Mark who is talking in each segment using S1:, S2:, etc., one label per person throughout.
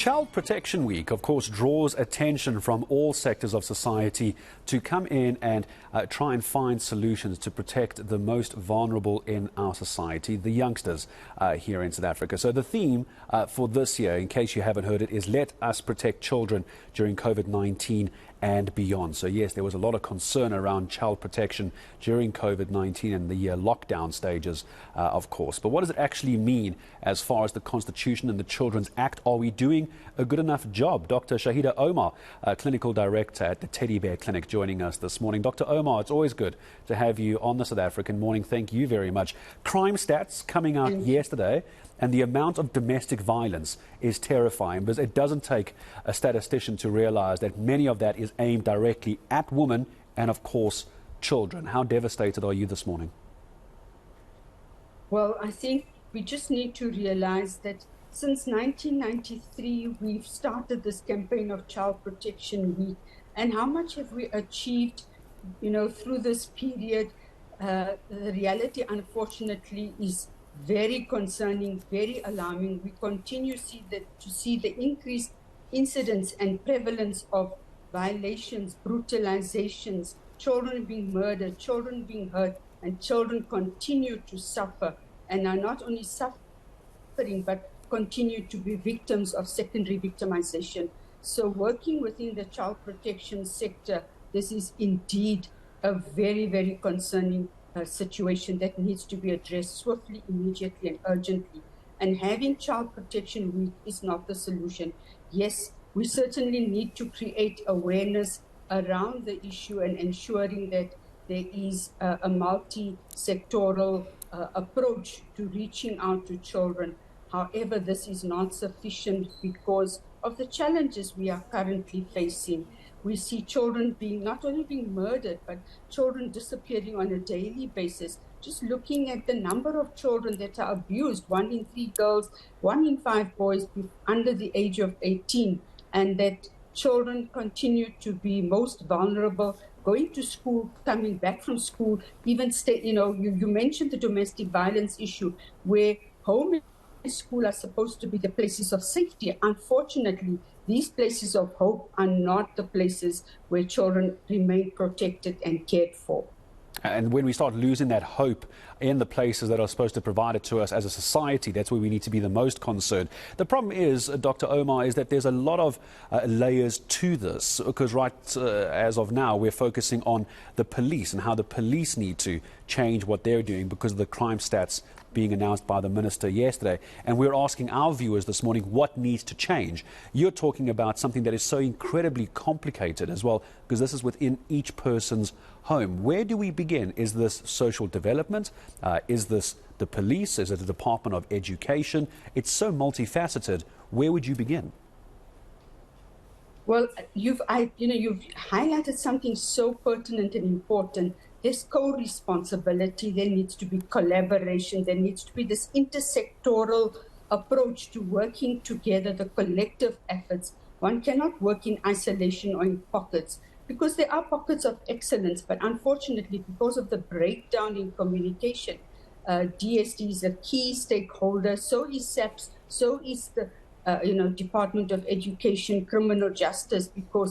S1: Child Protection Week, of course, draws attention from all sectors of society to come in and try and find solutions to protect the most vulnerable in our society, the youngsters here in South Africa. So the theme for this year, in case you haven't heard it, is Let Us Protect Children during COVID-19 and beyond. So yes, there was a lot of concern around child protection during COVID-19 and the lockdown stages, of course. But what does it actually mean as far as the Constitution and the Children's Act? Are we doing a good enough job? Dr. Shaheda Omar, Clinical Director at the Teddy Bear Clinic, joining us this morning. Dr. Omar, it's always good to have you on the South African Morning. Thank you very much. Crime stats coming out yesterday, and the amount of domestic violence is terrifying, because it doesn't take a statistician to realize that many of that is aimed directly at women and, of course, children. How devastated are you this morning?
S2: Well, I think we just need to realize that since 1993, we've started this campaign of Child Protection Week. And how much have we achieved, through this period? The reality, unfortunately, is very concerning, very alarming. We continue to see the increased incidence and prevalence of violations, brutalizations, children being murdered, children being hurt, and children continue to suffer, and are not only suffering, but continue to be victims of secondary victimization. So working within the child protection sector, this is indeed a very, very concerning situation that needs to be addressed swiftly, immediately, and urgently. And having Child Protection Week is not the solution. Yes, we certainly need to create awareness around the issue and ensuring that there is a multi-sectoral approach to reaching out to children. However, this is not sufficient because of the challenges we are currently facing. We see children not only being murdered, but children disappearing on a daily basis. Just looking at the number of children that are abused, 1 in 3 girls, 1 in 5 boys under the age of 18, and that children continue to be most vulnerable, going to school, coming back from school, even you mentioned the domestic violence issue, where home and school are supposed to be the places of safety. Unfortunately, these places of hope are not the places where children remain protected and cared for.
S1: And when we start losing that hope in the places that are supposed to provide it to us as a society, that's where we need to be the most concerned. The problem is, Dr. Omar, is that there's a lot of layers to this, because as of now, we're focusing on the police and how the police need to change what they're doing because of the crime stats being announced by the minister yesterday. And we're asking our viewers this morning what needs to change. You're talking about something that is so incredibly complicated as well, because this is within each person's home. Where do we begin? Is this social development? Is this the police? Is it the Department of Education? It's so multifaceted. Where would you begin?
S2: Well, you've highlighted something so pertinent and important. There's co-responsibility, there needs to be collaboration, there needs to be this intersectoral approach to working together, the collective efforts. One cannot work in isolation or in pockets, because there are pockets of excellence, but unfortunately, because of the breakdown in communication, DSD is a key stakeholder, so is SAPS, so is the Department of Education, Criminal Justice,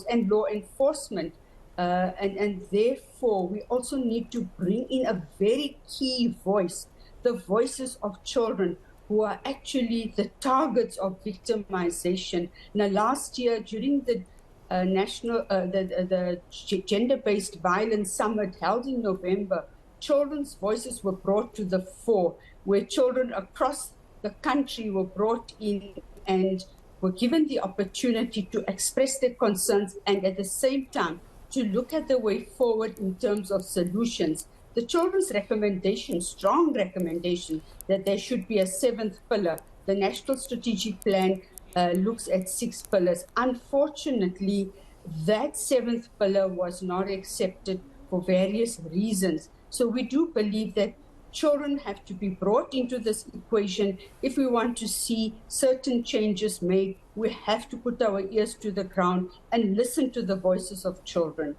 S2: and law enforcement. And therefore, we also need to bring in a very key voice, the voices of children who are actually the targets of victimization. Now, last year, during the the Gender-Based Violence Summit held in November, children's voices were brought to the fore, where children across the country were brought in and were given the opportunity to express their concerns and at the same time to look at the way forward in terms of solutions. The children's recommendation, strong recommendation, that there should be a 7th pillar. The National Strategic Plan looks at 6 pillars. Unfortunately, that 7th pillar was not accepted for various reasons. So we do believe that children have to be brought into this equation. If we want to see certain changes made, we have to put our ears to the ground and listen to the voices of children.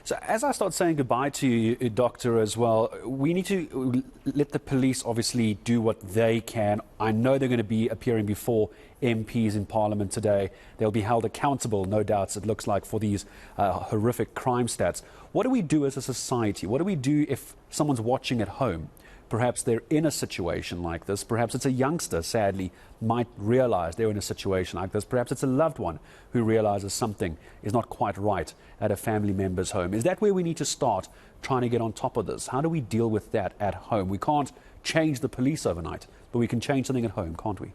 S1: So as I start saying goodbye to you, Doctor, as well, we need to let the police obviously do what they can. I know they're going to be appearing before MPs in Parliament today. They'll be held accountable, no doubts, it looks like, for these horrific crime stats. What do we do as a society? What do we do if someone's watching at home? Perhaps they're in a situation like this. Perhaps it's a youngster, sadly, might realize they're in a situation like this. Perhaps it's a loved one who realizes something is not quite right at a family member's home. Is that where we need to start trying to get on top of this? How do we deal with that at home? We can't change the police overnight, but we can change something at home, can't we?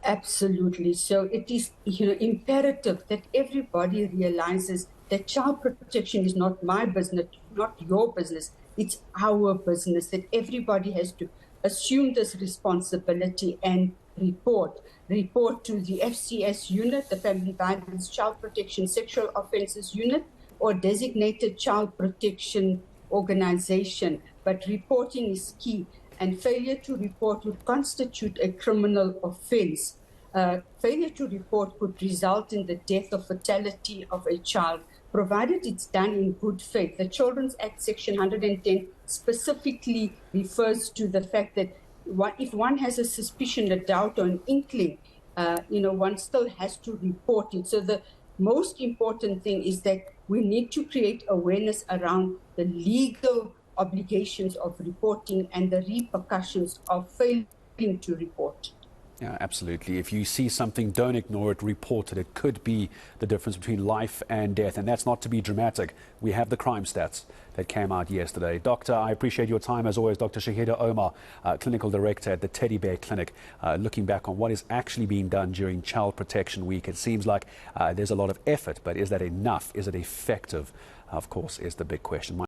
S2: Absolutely. So it is, imperative that everybody realizes that child protection is not my business, not your business. It's our business, that everybody has to assume this responsibility and report to the FCS unit, the Family Violence Child Protection Sexual Offences Unit, or designated child protection organization. But reporting is key, and failure to report would constitute a criminal offense. Failure to report could result in the death or fatality of a child, provided it's done in good faith. The Children's Act Section 110 specifically refers to the fact that if one has a suspicion, a doubt, or an inkling, one still has to report it. So the most important thing is that we need to create awareness around the legal obligations of reporting and the repercussions of failing to report.
S1: Yeah, absolutely. If you see something, don't ignore it, report it. It could be the difference between life and death, and that's not to be dramatic. We have the crime stats that came out yesterday. Doctor, I appreciate your time as always. Dr. Shaheda Omar, Clinical Director at the Teddy Bear Clinic, looking back on what is actually being done during Child Protection Week. It seems like there's a lot of effort, but is that enough? Is it effective? Of course, is the big question.